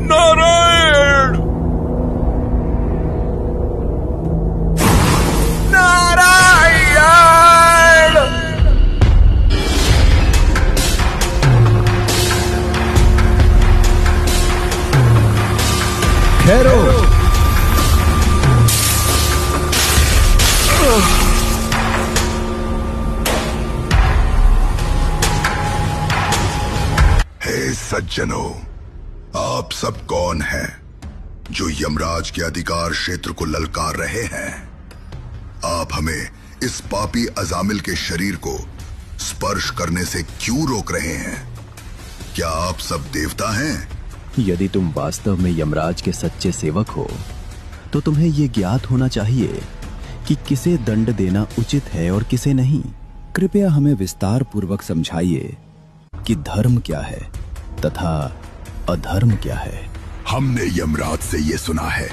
नारायण! नारायण! ठहरो। हे सज्जनों, आप सब कौन हैं जो यमराज के अधिकार क्षेत्र को ललकार रहे हैं? आप हमें इस पापी अजामिल के शरीर को स्पर्श करने से क्यों रोक रहे हैं? क्या आप सब देवता हैं? यदि तुम वास्तव में यमराज के सच्चे सेवक हो तो तुम्हें यह ज्ञात होना चाहिए कि किसे दंड देना उचित है और किसे नहीं। कृपया हमें विस्तार पूर्वक समझाइए कि धर्म क्या है तथा अधर्म क्या है। हमने यमराज से यह सुना है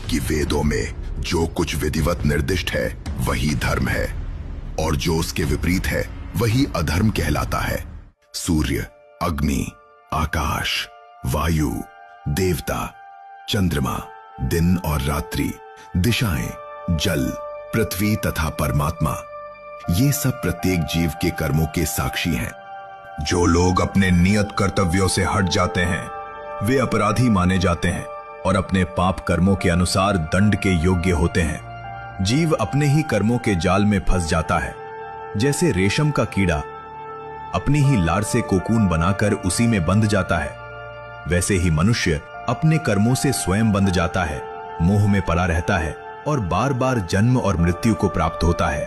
कि वेदों में जो कुछ विधिवत निर्दिष्ट है वही धर्म है और जो उसके विपरीत है वही अधर्म कहलाता है। सूर्य, अग्नि, आकाश, वायु, देवता, चंद्रमा, दिन और रात्रि, दिशाएं, जल, पृथ्वी तथा परमात्मा, ये सब प्रत्येक जीव के कर्मों के साक्षी हैं। जो लोग अपने नियत कर्तव्यों से हट जाते हैं वे अपराधी माने जाते हैं और अपने पाप कर्मों के अनुसार दंड के योग्य होते हैं। जीव अपने ही कर्मों के जाल में फंस जाता है। जैसे रेशम का कीड़ा अपनी ही लार से कोकून बनाकर उसी में बंध जाता है, वैसे ही मनुष्य अपने कर्मों से स्वयं बंध जाता है, मोह में पड़ा रहता है और बार बार जन्म और मृत्यु को प्राप्त होता है।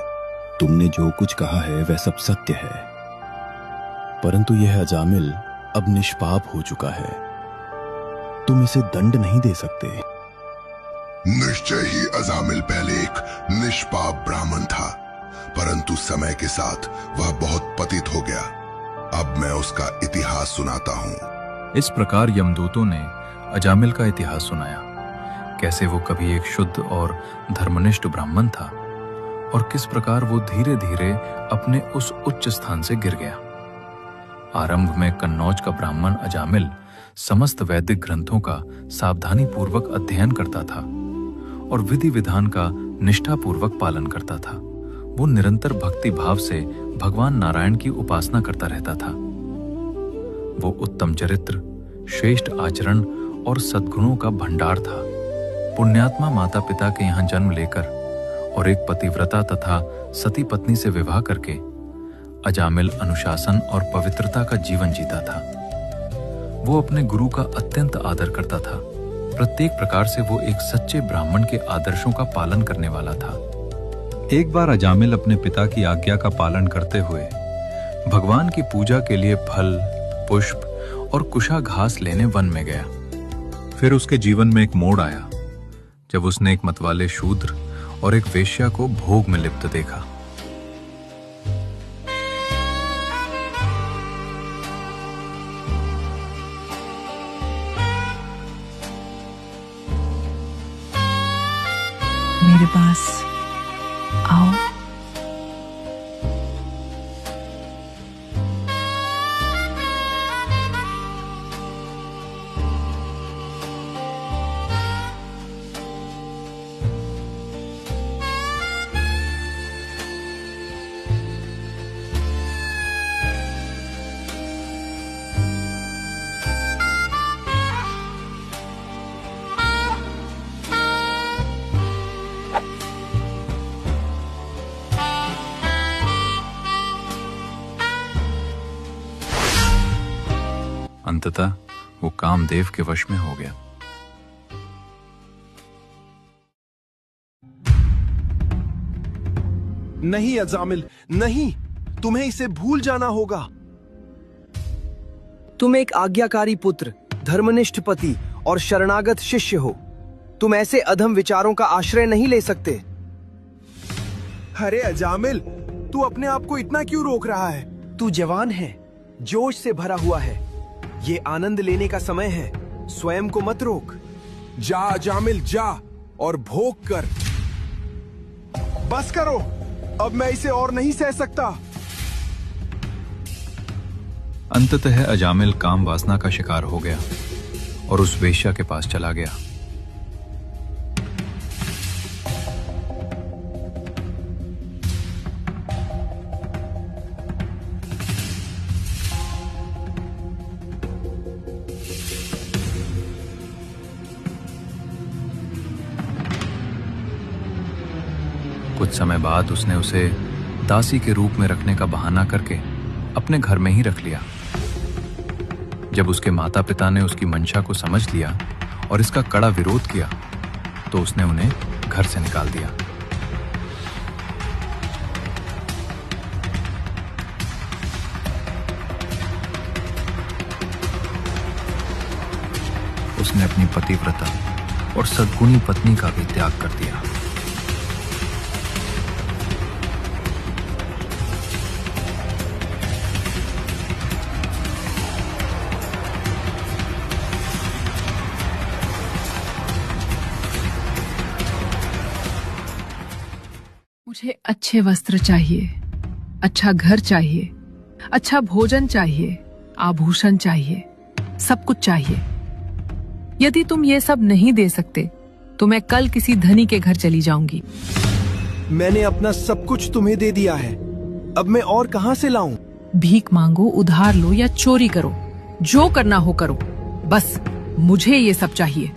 तुमने जो कुछ कहा है वह सब सत्य है, परंतु यह अजामिल अब निष्पाप हो चुका है। तुम इसे दंड नहीं दे सकते। निश्चय ही अजामिल पहले एक निष्पाप ब्राह्मण था, परंतु समय के साथ वह बहुत पतित हो गया। अब मैं उसका इतिहास सुनाता हूँ। इस प्रकार यमदूतों ने अजामिल का इतिहास सुनाया, कैसे वो कभी एक शुद्ध और धर्मनिष्ठ ब्राह्मण था और किस प्रकार वो धीरे धीरे अपने उस उच्च स्थान से गिर गया। आरंभ में कन्नौज का ब्राह्मण अजामिल समस्त वैदिक ग्रंथों का सावधानी पूर्वक अध्ययन करता था और विधि विधान का निष्ठा पूर्वक पालन करता था। वो निरंतर भक्ति भाव से भगवान नारायण की उपासना करता रहता था। वो उत्तम चरित्र, श्रेष्ठ आचरण और सद्गुणों का भंडार था। पुण्यात्मा माता पिता के यहाँ जन्म लेकर और एक पतिव्रता तथा सती पत्नी से विवाह करके अजामिल अनुशासन और पवित्रता का जीवन जीता था। वो अपने गुरु का अत्यंत आदर करता था। प्रत्येक प्रकार से वो एक सच्चे ब्राह्मण के आदर्शों का पालन करने वाला था। एक बार अजामिल अपने पिता की आज्ञा का पालन करते हुए भगवान की पूजा के लिए फल, पुष्प और कुशा घास लेने वन में गया। फिर उसके जीवन में एक मोड़ आया जब उसने एक मतवाले शूद्र और एक वेश्या को भोग में लिप्त देखा। मेरे पास आओ। अंततः वो कामदेव के वश में हो गया। नहीं अजामिल, नहीं, तुम्हें इसे भूल जाना होगा। तुम एक आज्ञाकारी पुत्र, धर्मनिष्ठ पति और शरणागत शिष्य हो। तुम ऐसे अधम विचारों का आश्रय नहीं ले सकते। अरे अजामिल, तू अपने आप को इतना क्यों रोक रहा है? तू जवान है, जोश से भरा हुआ है। ये आनंद लेने का समय है, स्वयं को मत रोक। जा अजामिल, जा और भोग कर। बस करो, अब मैं इसे और नहीं सह सकता। अंततः अजामिल काम वासना का शिकार हो गया और उस वेश्या के पास चला गया। कुछ समय बाद उसने उसे दासी के रूप में रखने का बहाना करके अपने घर में ही रख लिया। जब उसके माता पिता ने उसकी मंशा को समझ लिया और इसका कड़ा विरोध किया तो उसने उन्हें घर से निकाल दिया। उसने अपनी पतिव्रता और सद्गुणी पत्नी का भी त्याग कर दिया। मुझे अच्छे वस्त्र चाहिए, अच्छा घर चाहिए, अच्छा भोजन चाहिए, आभूषण चाहिए, सब कुछ चाहिए। यदि तुम ये सब नहीं दे सकते तो मैं कल किसी धनी के घर चली जाऊंगी। मैंने अपना सब कुछ तुम्हें दे दिया है, अब मैं और कहां से लाऊं? भीख मांगो, उधार लो या चोरी करो, जो करना हो करो, बस मुझे ये सब चाहिए।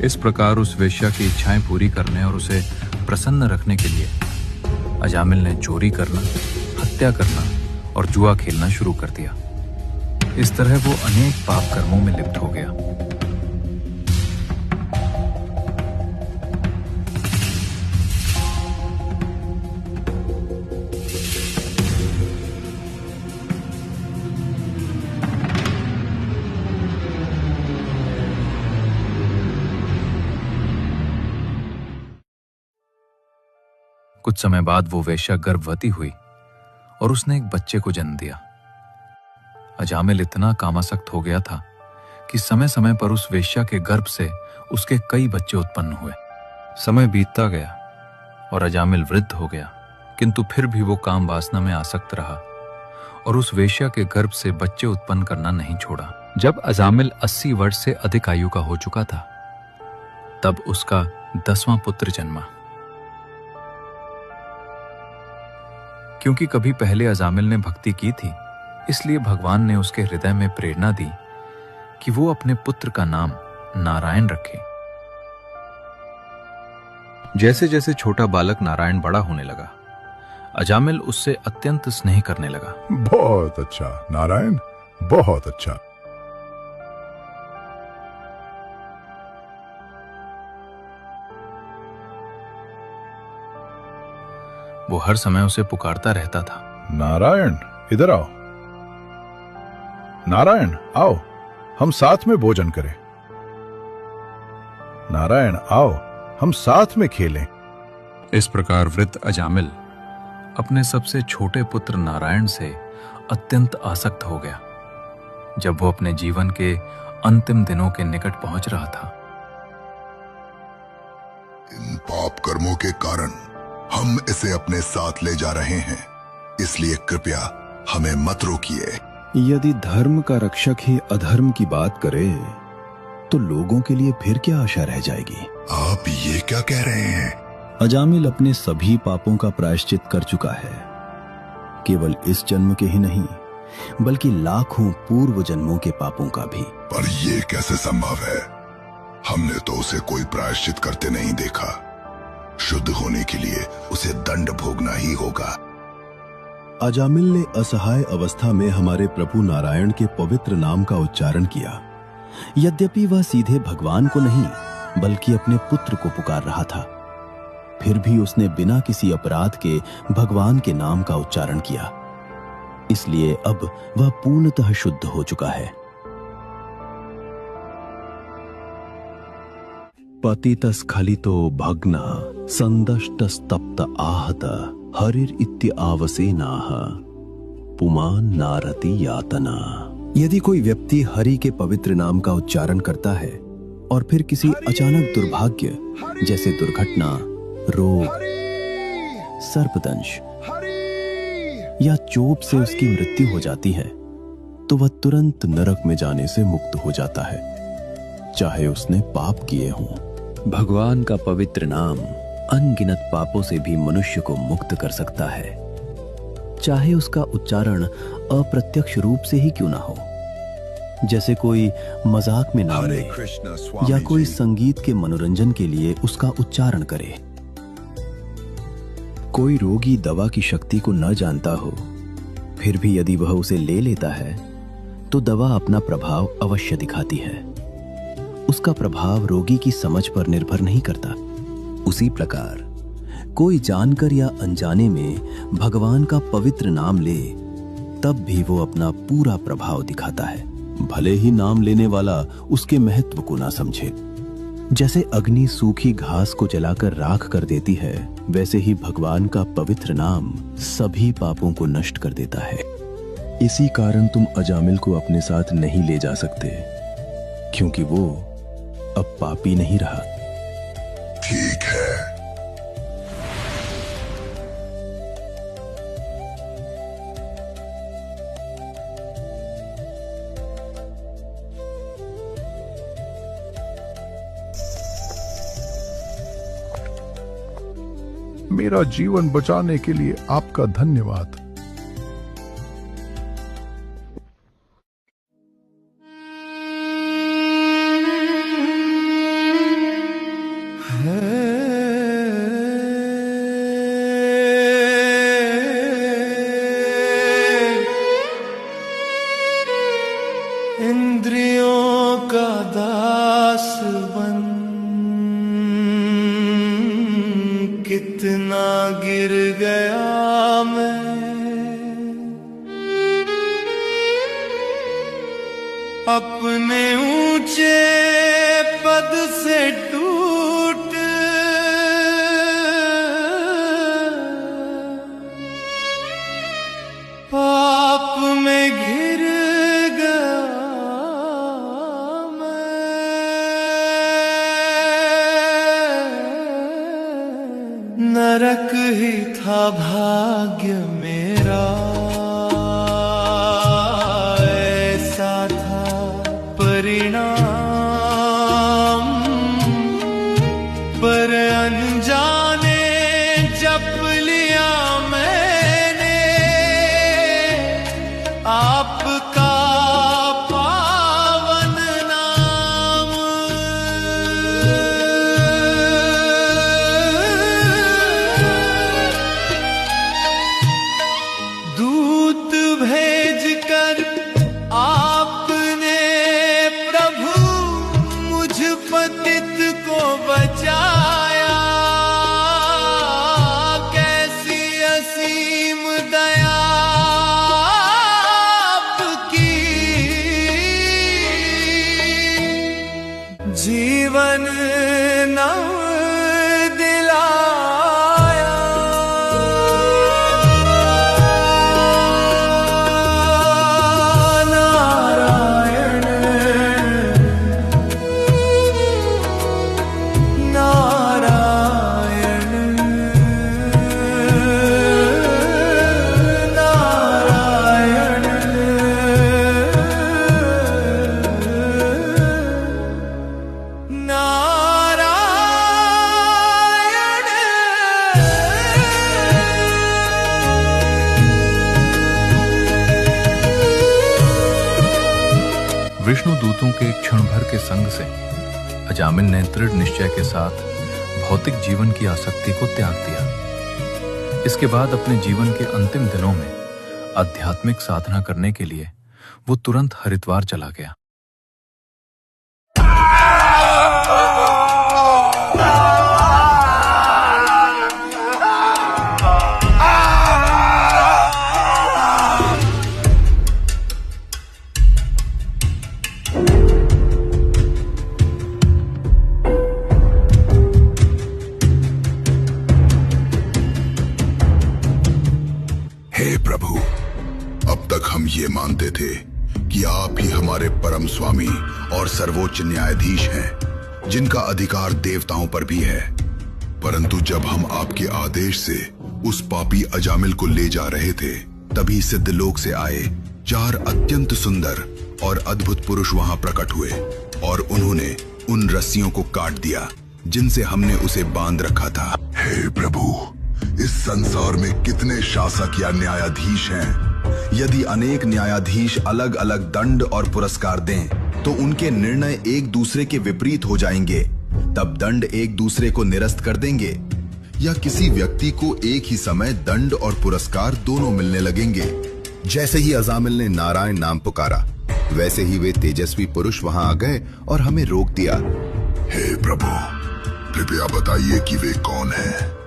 इस प्रकार उस वेश्या की इच्छाएं पूरी करने और उसे प्रसन्न रखने के लिए अजामिल ने चोरी करना, हत्या करना और जुआ खेलना शुरू कर दिया। इस तरह वो अनेक पाप कर्मों में लिप्त हो गया। कुछ समय बाद वो वेश्या गर्भवती हुई और उसने एक बच्चे को जन्म दिया। अजामिल इतना कामासक्त हो गया था कि समय समय पर उस वेश्या के गर्भ से उसके कई बच्चे उत्पन्न हुए। समय बीतता गया और अजामिल वृद्ध हो गया, किंतु फिर भी वो काम वासना में आसक्त रहा और उस वेश्या के गर्भ से बच्चे उत्पन्न करना नहीं छोड़ा। जब अजामिल 80 वर्ष से अधिक आयु का हो चुका था तब उसका 10वां पुत्र जन्मा। क्योंकि कभी पहले अजामिल ने भक्ति की थी, इसलिए भगवान ने उसके हृदय में प्रेरणा दी कि वो अपने पुत्र का नाम नारायण रखे। जैसे जैसे छोटा बालक नारायण बड़ा होने लगा, अजामिल उससे अत्यंत स्नेह करने लगा। बहुत अच्छा नारायण, बहुत अच्छा। वो हर समय उसे पुकारता रहता था, नारायण इधर आओ, नारायण आओ, हम साथ में भोजन करें। नारायण आओ, हम साथ में खेलें। इस प्रकार वृद्ध अजामिल अपने सबसे छोटे पुत्र नारायण से अत्यंत आसक्त हो गया। जब वो अपने जीवन के अंतिम दिनों के निकट पहुंच रहा था, इन पाप कर्मों के कारण हम इसे अपने साथ ले जा रहे हैं, इसलिए कृपया हमें मत रोकिए। यदि धर्म का रक्षक ही अधर्म की बात करे तो लोगों के लिए फिर क्या आशा रह जाएगी? आप ये क्या कह रहे हैं? अजामिल अपने सभी पापों का प्रायश्चित कर चुका है, केवल इस जन्म के ही नहीं बल्कि लाखों पूर्व जन्मों के पापों का भी। पर यह कैसे संभव है? हमने तो उसे कोई प्रायश्चित करते नहीं देखा। शुद्ध होने के लिए उसे दंड भोगना ही होगा। अजामिल ने असहाय अवस्था में हमारे प्रभु नारायण के पवित्र नाम का उच्चारण किया। यद्यपि वह सीधे भगवान को नहीं बल्कि अपने पुत्र को पुकार रहा था। फिर भी उसने बिना किसी अपराध के भगवान के नाम का उच्चारण किया, इसलिए अब वह पूर्णतः शुद्ध हो चुका है। पतितस्खलितो भग्न संदष्टस्तप्त आहत हरिर इत्य आवसेनाह पुमान नारति यातना। यदि कोई व्यक्ति हरि के पवित्र नाम का उच्चारण करता है और फिर किसी अचानक दुर्भाग्य जैसे दुर्घटना, रोग, सर्पदंश या चोट से उसकी मृत्यु हो जाती है, तो वह तुरंत नरक में जाने से मुक्त हो जाता है, चाहे उसने पाप किए हों। भगवान का पवित्र नाम अनगिनत पापों से भी मनुष्य को मुक्त कर सकता है, चाहे उसका उच्चारण अप्रत्यक्ष रूप से ही क्यों ना हो, जैसे कोई मजाक में नाम ले या कोई संगीत के मनोरंजन के लिए उसका उच्चारण करे। कोई रोगी दवा की शक्ति को न जानता हो, फिर भी यदि वह उसे ले लेता है तो दवा अपना प्रभाव अवश्य दिखाती है। उसका प्रभाव रोगी की समझ पर निर्भर नहीं करता। उसी प्रकार कोई जानकर या अनजाने में भगवान का पवित्र नाम ले, तब भी वो अपना पूरा प्रभाव दिखाता है, भले ही नाम लेने वाला उसके महत्व को ना समझे। जैसे अग्नि सूखी घास को जलाकर राख कर देती है, वैसे ही भगवान का पवित्र नाम सभी पापों को नष्ट कर देता है। इसी कारण तुम अजामिल को अपने साथ नहीं ले जा सकते, क्योंकि वो अब पापी नहीं रहा। ठीक है। मेरा जीवन बचाने के लिए आपका धन्यवाद। इंद्रियों का दास बन कितना गिर गया मैं, अपने ऊंचे पद से टूट पाप में घिर गया मैं। नरक ही था भाग्य मेरा, ऐसा था परिणाम, पर अनजाने जप लिया मैंने आपका पावन नाम। दूत भेजकर आपने प्रभु मुझ पतित को बचाया, कैसी असीम दया आपकी, जीवन नव दिलाया। नारायण नारायण नारायण विष्णु दूतों के क्षण भर के संग से अजामिल ने दृढ़ निश्चय के साथ भौतिक जीवन की आसक्ति को त्याग दिया। इसके बाद अपने जीवन के अंतिम दिनों में आध्यात्मिक साधना करने के लिए वो तुरंत हरिद्वार चला गया। हे प्रभु, अब तक हम ये मानते थे कि आप ही हमारे परम स्वामी और सर्वोच्च न्यायाधीश हैं, जिनका अधिकार देवताओं पर भी है। परंतु जब हम आपके आदेश से उस पापी अजामिल को ले जा रहे थे, तभी सिद्धलोक से आए 4 अत्यंत सुंदर और अद्भुत पुरुष वहां प्रकट हुए और उन्होंने उन रस्सियों को काट दिया जिनसे हमने उसे बांध रखा था। हे प्रभु, इस संसार में कितने शासक या न्यायाधीश हैं? यदि अनेक न्यायाधीश अलग अलग दंड और पुरस्कार दें, तो उनके निर्णय एक दूसरे के विपरीत हो जाएंगे। तब दंड एक दूसरे को निरस्त कर देंगे, या किसी व्यक्ति को एक ही समय दंड और पुरस्कार दोनों मिलने लगेंगे। जैसे ही अजामिल ने नारायण नाम पुकारा, वैसे ही वे तेजस्वी पुरुष वहां आ गए और हमें रोक दिया। हे प्रभु, कृपया बताइए कि वे कौन हैं?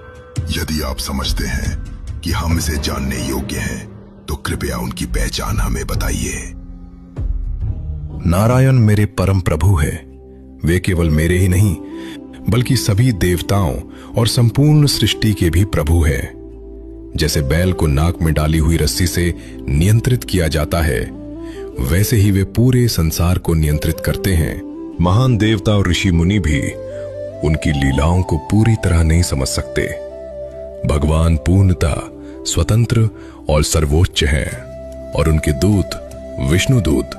यदि आप समझते हैं कि हम इसे जानने योग्य हैं, तो कृपया उनकी पहचान हमें बताइए। नारायण मेरे परम प्रभु है। वे केवल मेरे ही नहीं, बल्कि सभी देवताओं और संपूर्ण सृष्टि के भी प्रभु है। जैसे बैल को नाक में डाली हुई रस्सी से नियंत्रित किया जाता है, वैसे ही वे पूरे संसार को नियंत्रित करते हैं। महान देवता और ऋषि मुनि भी उनकी लीलाओं को पूरी तरह नहीं समझ सकते। भगवान पूर्णतः स्वतंत्र और सर्वोच्च हैं, और उनके दूत विष्णु दूत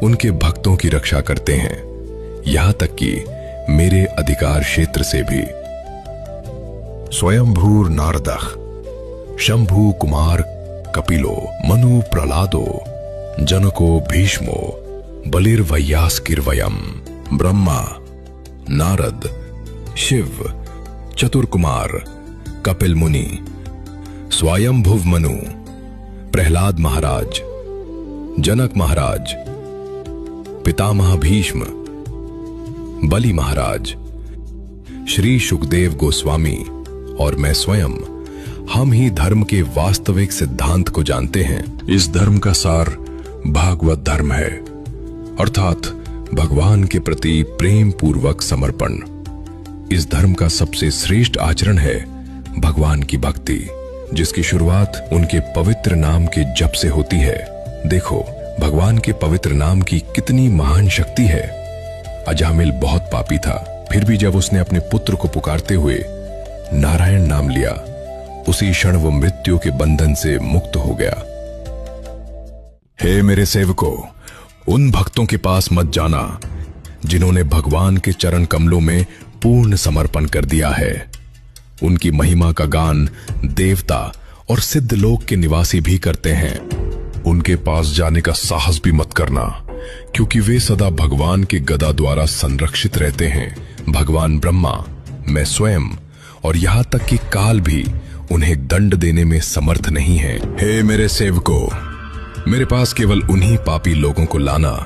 उनके भक्तों की रक्षा करते हैं, यहां तक कि मेरे अधिकार क्षेत्र से भी। स्वयंभूर नारदः, शंभु कुमार कपिलो, मनु प्रहलादो, जनको भीष्मो, बलिर्वयास्किर्वयम्, ब्रह्मा, नारद, शिव, चतुर्कुमार, कपिल मुनि, स्वयंभुव मनु, प्रहलाद महाराज, जनक महाराज, पितामह भीष्म, बलि महाराज, श्री सुखदेव गोस्वामी और मैं स्वयं, हम ही धर्म के वास्तविक सिद्धांत को जानते हैं। इस धर्म का सार भागवत धर्म है, अर्थात भगवान के प्रति प्रेम पूर्वक समर्पण। इस धर्म का सबसे श्रेष्ठ आचरण है भगवान की भक्ति, जिसकी शुरुआत उनके पवित्र नाम के जप से होती है। देखो, भगवान के पवित्र नाम की कितनी महान शक्ति है। अजामिल बहुत पापी था, फिर भी जब उसने अपने पुत्र को पुकारते हुए नारायण नाम लिया, उसी क्षण वो मृत्यु के बंधन से मुक्त हो गया। हे मेरे सेवकों, उन भक्तों के पास मत जाना जिन्होंने भगवान के चरण कमलों में पूर्ण समर्पण कर दिया है। उनकी महिमा का गान देवता और सिद्धलोक के निवासी भी करते हैं। उनके पास जाने का साहस भी मत करना, क्योंकि वे सदा भगवान के गदा द्वारा संरक्षित रहते हैं। भगवान ब्रह्मा, मैं स्वयं और यहां तक कि काल भी उन्हें दंड देने में समर्थ नहीं है। हे मेरे सेवकों, मेरे पास केवल उन्हीं पापी लोगों को लाना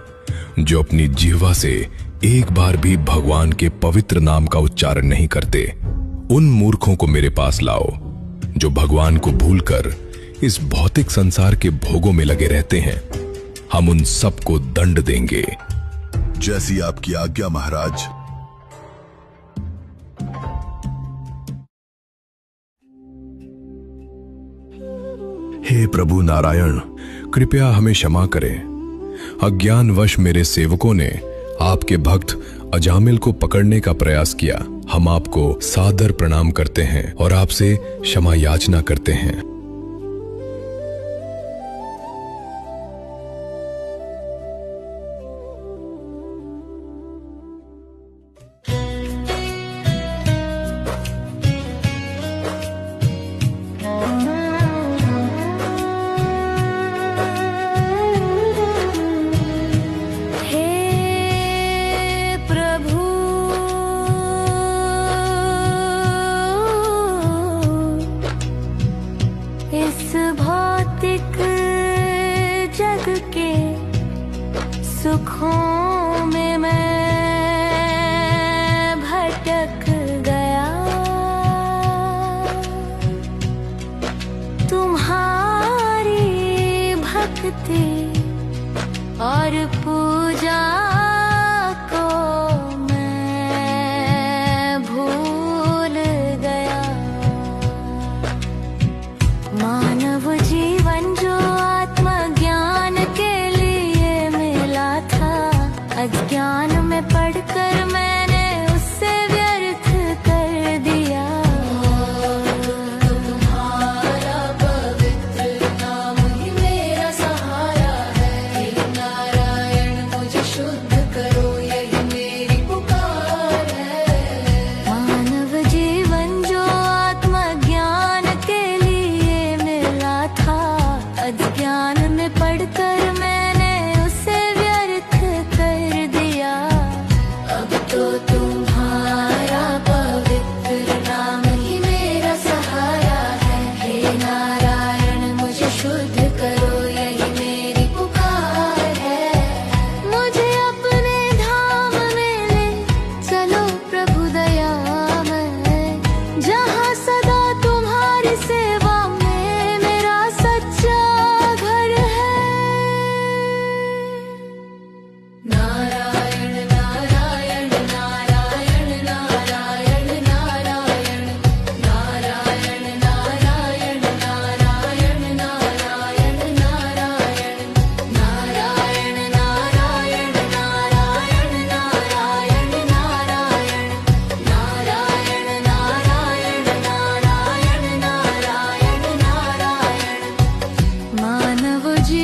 जो अपनी जिह्वा से एक बार भी भगवान के पवित्र नाम का उच्चारण नहीं करते। उन मूर्खों को मेरे पास लाओ जो भगवान को भूलकर इस भौतिक संसार के भोगों में लगे रहते हैं। हम उन सबको दंड देंगे। जैसी आपकी आज्ञा महाराज। हे प्रभु नारायण, कृपया हमें क्षमा करें। अज्ञानवश मेरे सेवकों ने आपके भक्त अजामिल को पकड़ने का प्रयास किया। हम आपको सादर प्रणाम करते हैं और आपसे क्षमा याचना करते हैं। सुखों में मैं भटक गया, तुम्हारी भक्ति और पूजा को मैं भूल गया। मानव जीवन अज्ञान में पढ़कर मैंने उसे व्यर्थ कर दिया। अब तो तुम्हारा पवित्र नाम ही मेरा सहारा है। हे नारायण मुझे शुद्ध करो, यही मेरी पुकार है। मुझे अपने धाम में ले चलो प्रभु दयामय, जहाँ सदा तुम्हारी सेवा में मेरा सच्चा घर है। नारायण नारायण नारायण नारायण नारायण नारायण नारायण नारायण नारायण नारायण नारायण नारायण नारायण नारायण नारायण नारायण नारायण नारायण नारायण। मानव जी